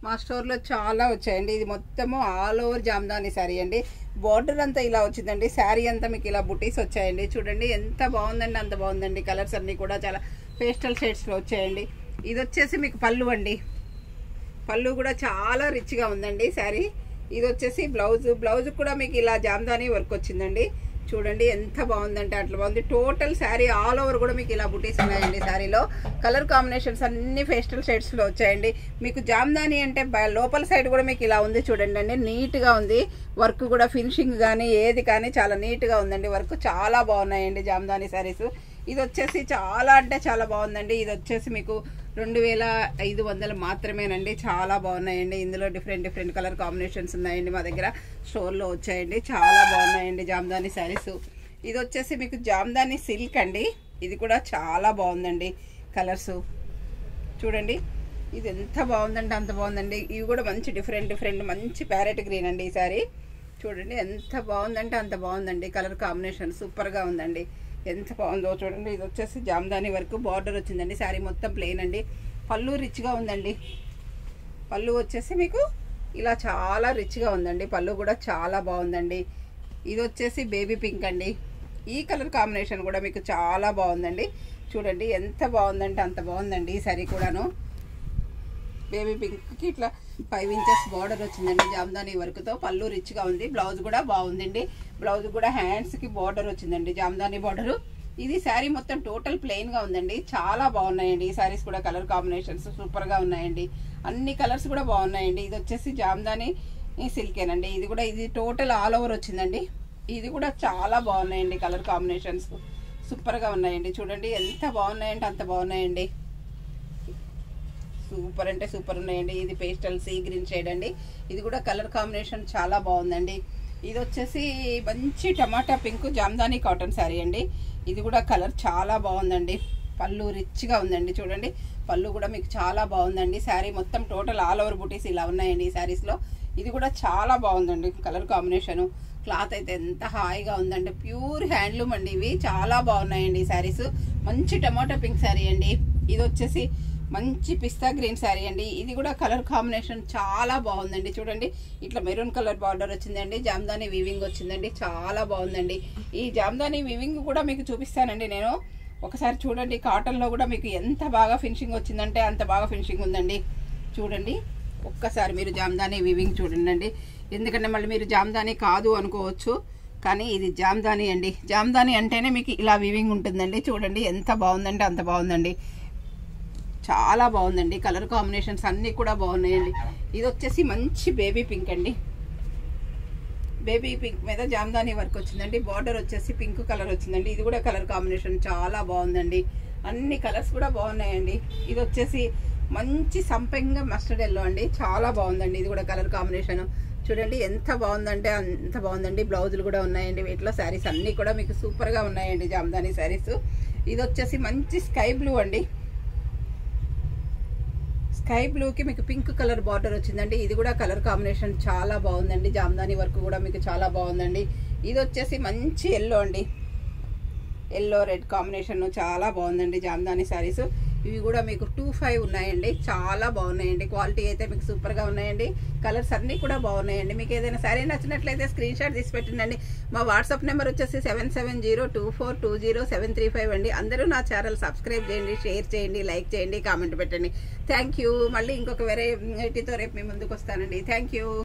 మా స్టోర్లో చాలా వచ్చాయండి. ఇది మొత్తము ఆల్ ఓవర్ జామ్దాని శారీ అండి. బార్డర్ అంతా ఇలా వచ్చిందండి. శారీ అంతా మీకు ఇలా బుటీస్ వచ్చాయండి. చూడండి ఎంత బాగుందండి, అంత బాగుందండి. కలర్స్ అన్నీ కూడా చాలా పేస్టల్ షేడ్స్లో వచ్చాయండి. ఇది వచ్చేసి మీకు పళ్ళు అండి. పళ్ళు కూడా చాలా రిచ్గా ఉందండి శారీ. ఇది వచ్చేసి బ్లౌజ్ కూడా మీకు ఇలా జామ్దాని వర్క్ వచ్చిందండి. చూడండి ఎంత బాగుందంటే అట్లా బాగుంది. టోటల్ శారీ ఆల్ ఓవర్ కూడా మీకు ఇలా బుటీస్ ఉన్నాయండి. శారీలో కలర్ కాంబినేషన్స్ అన్ని పేస్టల్ షేడ్స్లో వచ్చాయండి. మీకు జామ్దాని అంటే లోపల సైడ్ కూడా మీకు ఇలా ఉంది చూడండి అండి. నీట్గా ఉంది వర్క్ కూడా, ఫినిషింగ్ కానీ ఏది కానీ చాలా నీట్గా ఉందండి. వర్క్ చాలా బాగున్నాయండి జామ్దాని శారీస్. ఇది వచ్చేసి చాలా అంటే చాలా బాగుందండి. ఇది వచ్చేసి మీకు 2500 మాత్రమేనండి. చాలా బాగున్నాయండి. ఇందులో డిఫరెంట్ కలర్ కాంబినేషన్స్ ఉన్నాయండి. మా దగ్గర స్టోర్లో వచ్చాయండి. చాలా బాగున్నాయండి జామ్దాని శారీస్. ఇది వచ్చేసి మీకు జామ్దాని సిల్క్ అండి. ఇది కూడా చాలా బాగుందండి. కలర్స్ చూడండి, ఇది ఎంత బాగుందంటే అంత బాగుందండి. ఇవి కూడా మంచి డిఫరెంట్ మంచి ప్యారెట్ గ్రీన్ అండి. ఈ శారీ చూడండి ఎంత బాగుందంటే అంత బాగుందండి. కలర్ కాంబినేషన్ సూపర్గా ఉందండి. ఎంత బాగుందో చూడండి. ఇది వచ్చేసి జామ్దాని వరకు బార్డర్ వచ్చిందండి. శారీ మొత్తం ప్లెయిన్ అండి. పళ్ళు రిచ్గా ఉందండి. పళ్ళు వచ్చేసి మీకు ఇలా చాలా రిచ్గా ఉందండి. పళ్ళు కూడా చాలా బాగుందండి. ఇది వచ్చేసి బేబీ పింక్ అండి. ఈ కలర్ కాంబినేషన్ కూడా మీకు చాలా బాగుందండి. చూడండి ఎంత బాగుందంటే అంత బాగుందండి. ఈ శారీ కూడాను బేబీ పింక్కి ఇట్లా 5 ఇంచెస్ బార్డర్ వచ్చిందండి జామ్దాని వర్క్తో. పళ్ళు రిచ్గా ఉంది. బ్లౌజ్ కూడా బాగుందండి. బ్లౌజ్ కూడా హ్యాండ్స్కి బార్డర్ వచ్చిందండి జామ్దాని బార్డరు. ఇది శారీ మొత్తం టోటల్ ప్లెయిన్గా ఉందండి. చాలా బాగున్నాయండి ఈ శారీస్ కూడా. కలర్ కాంబినేషన్స్ సూపర్గా ఉన్నాయండి. అన్ని కలర్స్ కూడా బాగున్నాయండి. ఇది వచ్చేసి జామ్దాని సిల్కేనండి. ఇది టోటల్ ఆల్ ఓవర్ వచ్చిందండి. ఇది కూడా చాలా బాగున్నాయండి. కలర్ కాంబినేషన్స్ సూపర్గా ఉన్నాయండి. చూడండి ఎంత బాగున్నాయంటే అంత బాగున్నాయండి. సూపర్ అంటే సూపర్ ఉన్నాయండి. ఇది పేస్టల్ సీ గ్రీన్ షేడ్ అండి. ఇది కూడా కలర్ కాంబినేషన్ చాలా బాగుందండి. ఇది వచ్చేసి మంచి టమాటా పింక్ జామ్దాని కాటన్ శారీ అండి. ఇది కూడా కలర్ చాలా బాగుందండి. పళ్ళు రిచ్గా ఉందండి. చూడండి పళ్ళు కూడా మీకు చాలా బాగుందండి. శారీ మొత్తం టోటల్ ఆల్ ఓవర్ బుటీస్ ఇలా ఉన్నాయండి ఈ శారీస్లో. ఇది కూడా చాలా బాగుందండి. కలర్ కాంబినేషను క్లాత్ అయితే ఎంత హాయిగా ఉందండి. ప్యూర్ హ్యాండ్లూమ్ అండి. ఇవి చాలా బాగున్నాయండి ఈ శారీస్. మంచి టమాటా పింక్ శారీ అండి. ఇది వచ్చేసి మంచి పిస్తా గ్రీన్ శారీ అండి. ఇది కూడా కలర్ కాంబినేషన్ చాలా బాగుందండి. చూడండి ఇట్లా మెరూన్ కలర్ బార్డర్ వచ్చిందండి. జామ్దాని వీవింగ్ వచ్చిందండి. చాలా బాగుందండి. ఈ జామ్దాని వీవింగ్ కూడా మీకు చూపిస్తానండి నేను. ఒకసారి చూడండి కాటన్లో కూడా మీకు ఎంత బాగా ఫినిషింగ్ వచ్చిందంటే అంత బాగా ఫినిషింగ్ ఉందండి. చూడండి ఒక్కసారి మీరు జామ్దాని వీవింగ్ చూడండి. ఎందుకంటే మళ్ళీ మీరు జామ్దాని కాదు అనుకోవచ్చు, కానీ ఇది జామ్దాని అండి. జామ్దాని అంటేనే మీకు ఇలా వీవింగ్ ఉంటుందండి. చూడండి ఎంత బాగుందంటే అంత బాగుందండి. చాలా బాగుందండి. కలర్ కాంబినేషన్స్ అన్నీ కూడా బాగున్నాయండి. ఇది వచ్చేసి మంచి బేబీ పింక్ అండి. బేబీ పింక్ మీద జామ్దాని వర్క్ వచ్చిందండి. బార్డర్ వచ్చేసి పింక్ కలర్ వచ్చిందండి. ఇది కూడా కలర్ కాంబినేషన్ చాలా బాగుందండి. అన్ని కలర్స్ కూడా బాగున్నాయండి. ఇది వచ్చేసి మంచి సంపెంగ మస్టర్డ్ ఎల్లో అండి. చాలా బాగుందండి. ఇది కూడా కలర్ కాంబినేషన్ చూడండి ఎంత బాగుందంటే అంత బాగుందండి. బ్లౌజులు కూడా ఉన్నాయండి. వీటిలో శారీస్ అన్నీ కూడా మీకు సూపర్గా ఉన్నాయండి జామ్దాని శారీస్. ఇది వచ్చేసి మంచి స్కై బ్లూ అండి. స్కై బ్లూకి మీకు పింక్ కలర్ బార్డర్ వచ్చిందండి. ఇది కూడా కలర్ కాంబినేషన్ చాలా బాగుందండి. జామ్దాని వర్క్ కూడా మీకు చాలా బాగుందండి. ఇది వచ్చేసి మంచి ఎల్లో అండి. ఎల్లో రెడ్ కాంబినేషన్ చాలా బాగుందండి జామ్దాని శారీస్. ఇవి కూడా మీకు 25 ఉన్నాయండి. చాలా బాగున్నాయండి. క్వాలిటీ అయితే మీకు సూపర్గా ఉన్నాయండి. కలర్స్ అన్నీ కూడా బాగున్నాయండి. మీకు ఏదైనా శారీ నచ్చినట్లయితే స్క్రీన్ షాట్ తీసి పెట్టండి. మా వాట్సాప్ నెంబర్ వచ్చేసి 7702420735 అండి. అందరూ నా ఛానల్ సబ్స్క్రైబ్ చేయండి, షేర్ చేయండి, లైక్ చేయండి, కామెంట్ పెట్టండి. Thank you. మళ్ళీ ఇంకొక వెరైటీతో రేపు మీ ముందుకు వస్తానండి. Thank you.